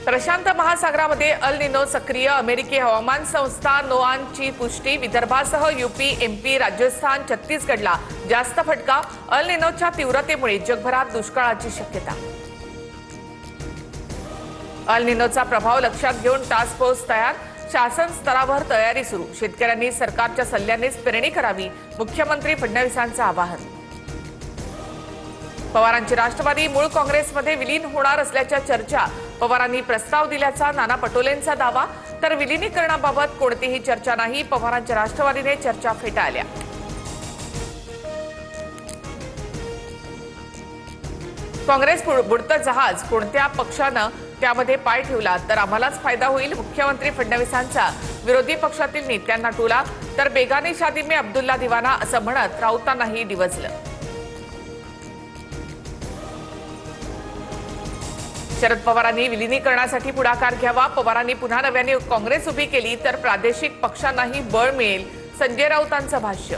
प्रशांत महासागरामध्ये अल निनो सक्रिय। अमेरिकी हवामान संस्था नोआनची पुष्टी। विदर्भासह यूपी, एमपी, राजस्थान, छत्तीसगडला जास्त फटका। अल निनोच्या तीव्रतेमुळे जगभरात दुष्काळाची शक्यता। अल निनोचा प्रभाव लक्षात घेऊन टास्क फोर्स तयार। शासन स्तरावर तयारी सुरू। शेतकऱ्यांनी सरकारच्या सल्ल्यानेच पेरणी करावी। मुख्यमंत्री फडणवीसांचं आवाहन। पवारांची राष्ट्रवादी मूळ काँग्रेसमध्ये विलीन होणार असल्याच्या चर्चा। पवारांनी प्रस्ताव दिल्याचा नाना पटोलेंचा दावा। तर विलीनीकरणाबाबत कोणतीही चर्चा नाही। पवारांच्या राष्ट्रवादीने चर्चा फेटाळल्या। काँग्रेस बुडतं जहाज। कोणत्या पक्षानं त्यामध्ये पाय ठेवला तर आम्हालाच फायदा होईल। मुख्यमंत्री फडणवीसांचा विरोधी पक्षातील नेत्यांना टोला। तर बेगानी शादी में अब्दुल्ला दिवाना असं म्हणत राऊतांनाही डिवचलं। शरद पवारांनी विलीनीकरणासाठी पुढाकार घ्यावा। पवारांनी पुन्हा नव्याने काँग्रेस उभी केली तर प्रादेशिक पक्षांनाही बळ मिळेल। संजय राऊतांचं भाष्य।